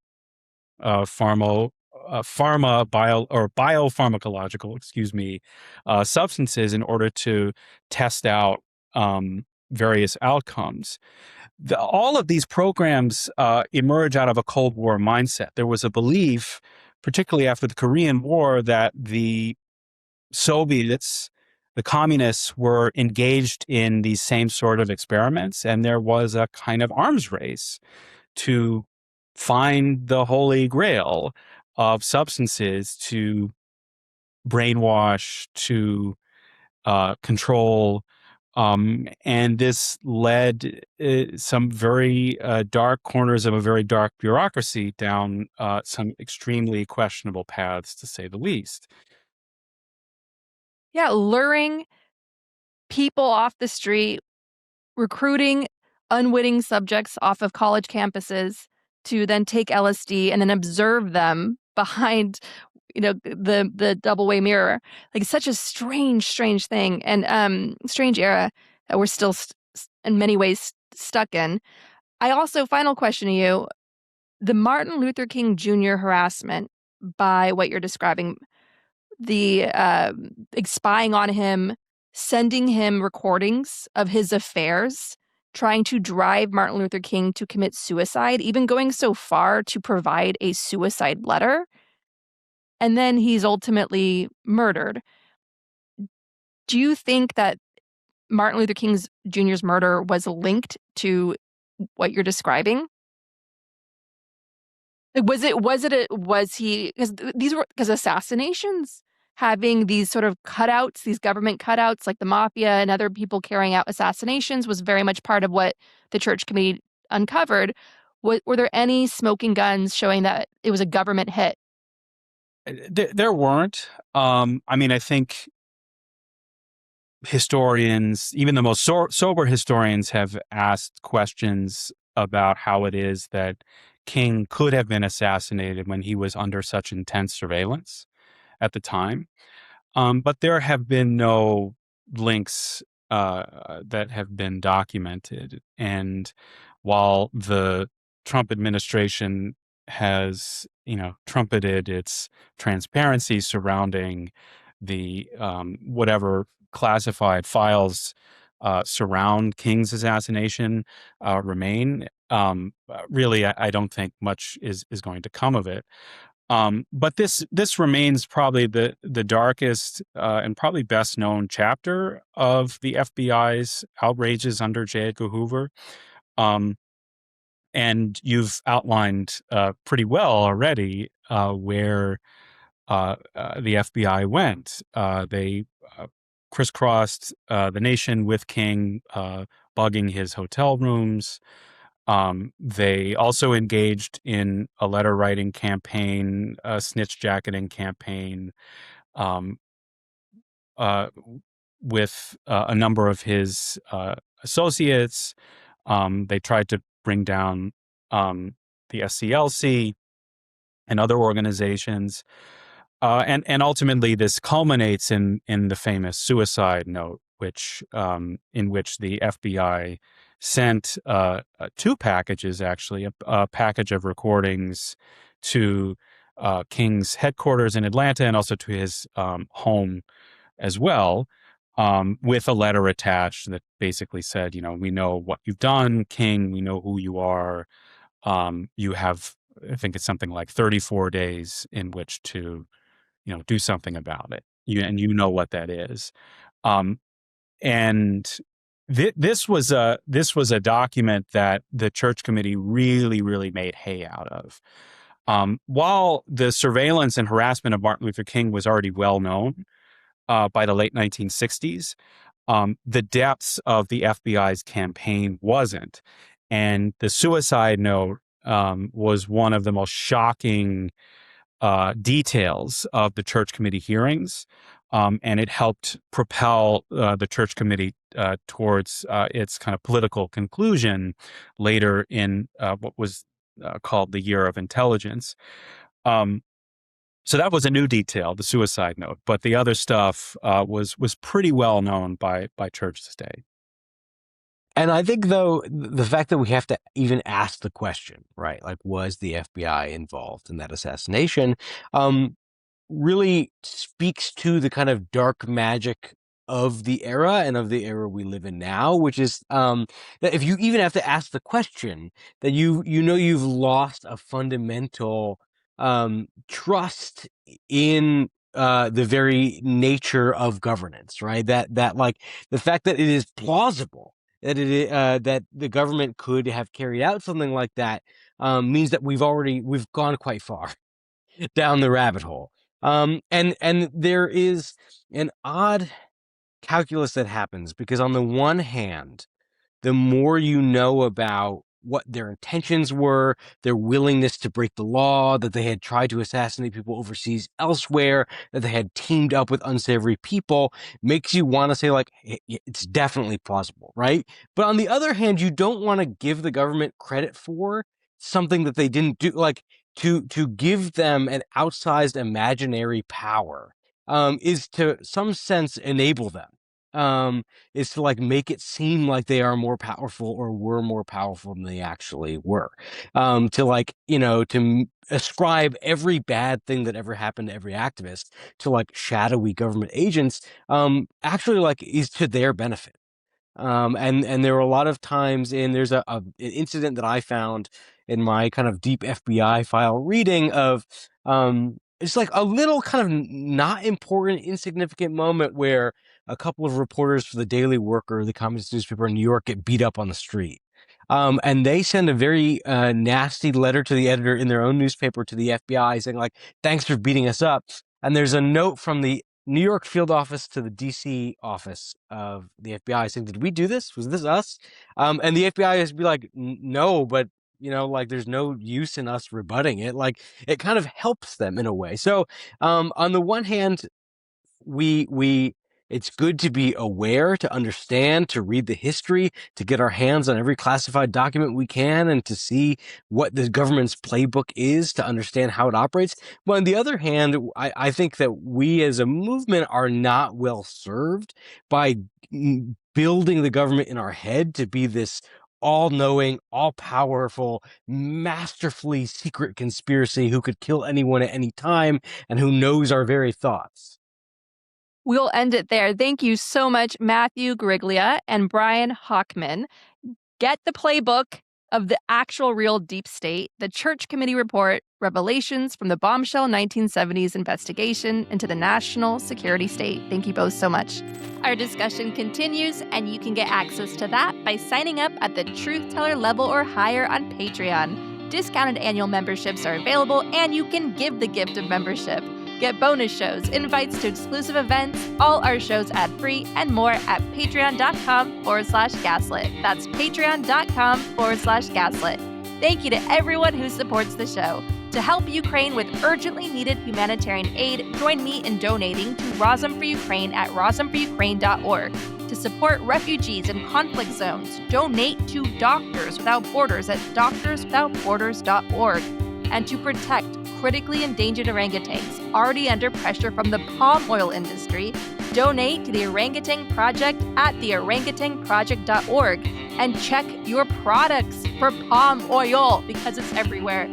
biopharmacological, substances in order to test out various outcomes. All of these programs emerge out of a Cold War mindset. There was a belief, particularly after the Korean War, that the Soviets, the communists, were engaged in these same sort of experiments, and there was a kind of arms race to find the holy grail of substances to brainwash, to control. And this led some very dark corners of a very dark bureaucracy down some extremely questionable paths, to say the least. Yeah, luring people off the street, recruiting unwitting subjects off of college campuses to then take LSD and then observe them behind, the double-way mirror. Like, such a strange thing, and strange era that we're still in many ways stuck in. I also, final question to you, the Martin Luther King Jr. harassment, by what you're describing, the spying on him, sending him recordings of his affairs, trying to drive Martin Luther King to commit suicide, even going so far to provide a suicide letter. And then he's ultimately murdered. Do you think that Martin Luther King Jr.'s murder was linked to what you're describing? Because assassinations, having these sort of cutouts, these government cutouts, like the mafia and other people carrying out assassinations, was very much part of what the Church Committee uncovered. Were there any smoking guns showing that it was a government hit? There weren't. I think historians, even the most sober historians, have asked questions about how it is that King could have been assassinated when he was under such intense surveillance at the time. But there have been no links that have been documented. And while the Trump administration has, trumpeted its transparency surrounding the whatever classified files surround King's assassination remain, really, I don't think much is going to come of it. But this remains probably the darkest and probably best known chapter of the FBI's outrages under J. Edgar Hoover. And you've outlined pretty well already where the FBI went. They crisscrossed the nation with King, bugging his hotel rooms. They also engaged in a letter writing campaign, a snitch jacketing campaign, with a number of his associates. They tried to bring down the SCLC and other organizations. And ultimately, this culminates in the famous suicide note, which in which the FBI sent two packages, actually, a package of recordings to King's headquarters in Atlanta and also to his home as well, with a letter attached that basically said, we know what you've done, King, we know who you are. You have, I think it's something like 34 days in which to do something about it. You know what that is. And this was a document that the Church Committee really, really made hay out of. While the surveillance and harassment of Martin Luther King was already well known by the late 1960s, the depths of the FBI's campaign wasn't. And the suicide note was one of the most shocking details of the Church Committee hearings, and it helped propel the Church Committee towards its kind of political conclusion later in what was called the Year of Intelligence. So that was a new detail, the suicide note, but the other stuff was pretty well known by church today. And I think, though, the fact that we have to even ask the question, right? Like, was the FBI involved in that assassination? Really speaks to the kind of dark magic of the era and of the era we live in now, which is that if you even have to ask the question, that you've lost a fundamental trust in the very nature of governance, right? That like the fact that it is plausible that that the government could have carried out something like that means that we've gone quite far down the rabbit hole. And there is an odd calculus that happens because on the one hand, the more you know about what their intentions were, their willingness to break the law, that they had tried to assassinate people overseas elsewhere, that they had teamed up with unsavory people, makes you want to say, like, it's definitely plausible, right? But on the other hand, you don't want to give the government credit for something that they didn't do, like to give them an outsized imaginary power is to some sense enable them. Is to like make it seem like they are more powerful or were more powerful than they actually were. To like, to ascribe every bad thing that ever happened to every activist to like shadowy government agents, actually like is to their benefit. And there were a lot of times there's an incident that I found in my kind of deep FBI file reading of, it's like a little kind of not important, insignificant moment where a couple of reporters for the Daily Worker, the communist newspaper in New York, get beat up on the street. And they send a very nasty letter to the editor in their own newspaper to the FBI saying, like, thanks for beating us up. And there's a note from the New York field office to the DC office of the FBI saying, did we do this? Was this us? And the FBI has to be like, no, but like there's no use in us rebutting it. Like it kind of helps them in a way. So on the one hand, it's good to be aware, to understand, to read the history, to get our hands on every classified document we can, and to see what the government's playbook is, to understand how it operates. But on the other hand, I think that we as a movement are not well served by building the government in our head to be this all-knowing, all-powerful, masterfully secret conspiracy who could kill anyone at any time and who knows our very thoughts. We'll end it there. Thank you so much, Matthew Guariglia and Brian Hochman. Get the playbook of the actual real deep state, the Church Committee report, Revelations from the Bombshell 1970s Investigation into the National Security State. Thank you both so much. Our discussion continues, and you can get access to that by signing up at the Truth Teller level or higher on Patreon. Discounted annual memberships are available, and you can give the gift of membership. Get bonus shows, invites to exclusive events, all our shows ad-free, and more at patreon.com/gaslit. That's patreon.com/gaslit. Thank you to everyone who supports the show. To help Ukraine with urgently needed humanitarian aid, join me in donating to Razom for Ukraine at razomforukraine.org. To support refugees in conflict zones, donate to Doctors Without Borders at doctorswithoutborders.org. And to protect critically endangered orangutans already under pressure from the palm oil industry, donate to the Orangutan Project at theorangutanproject.org and check your products for palm oil because it's everywhere.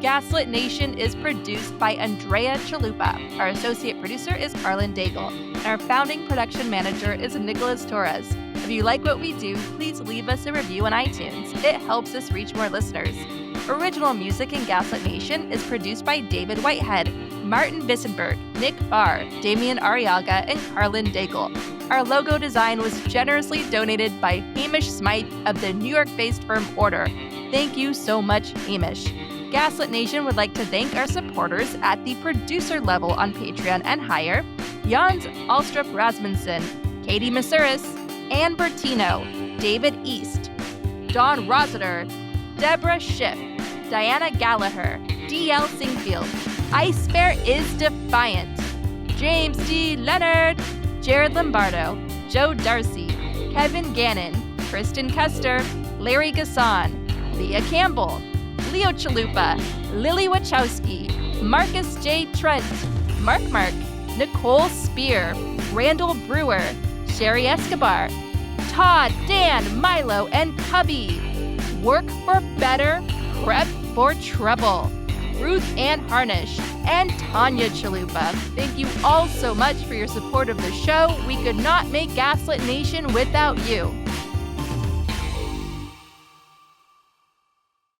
Gaslit Nation is produced by Andrea Chalupa. Our associate producer is Carlin Daigle. And our founding production manager is Nicholas Torres. If you like what we do, please leave us a review on iTunes. It helps us reach more listeners. Original music in Gaslit Nation is produced by David Whitehead, Martin Vissenberg, Nick Barr, Damian Arriaga, and Carlin Daigle. Our logo design was generously donated by Hamish Smythe of the New York-based firm Order. Thank you so much, Hamish. Gaslit Nation would like to thank our supporters at the producer level on Patreon and higher: Jans Alstrup Rasmussen, Katie Masuris, Ann Bertino, David East, Dawn Rossiter, Deborah Schiff, Diana Gallagher, D.L. Singfield, Ice Bear is Defiant, James D. Leonard, Jared Lombardo, Joe Darcy, Kevin Gannon, Kristen Custer, Larry Gasson, Leah Campbell, Leo Chalupa, Lily Wachowski, Marcus J. Trent, Mark, Nicole Spear, Randall Brewer, Sherry Escobar, Todd, Dan, Milo, and Cubby. Work for better, prep for trouble. Ruth Ann Harnish, and Tanya Chalupa. Thank you all so much for your support of the show. We could not make Gaslit Nation without you.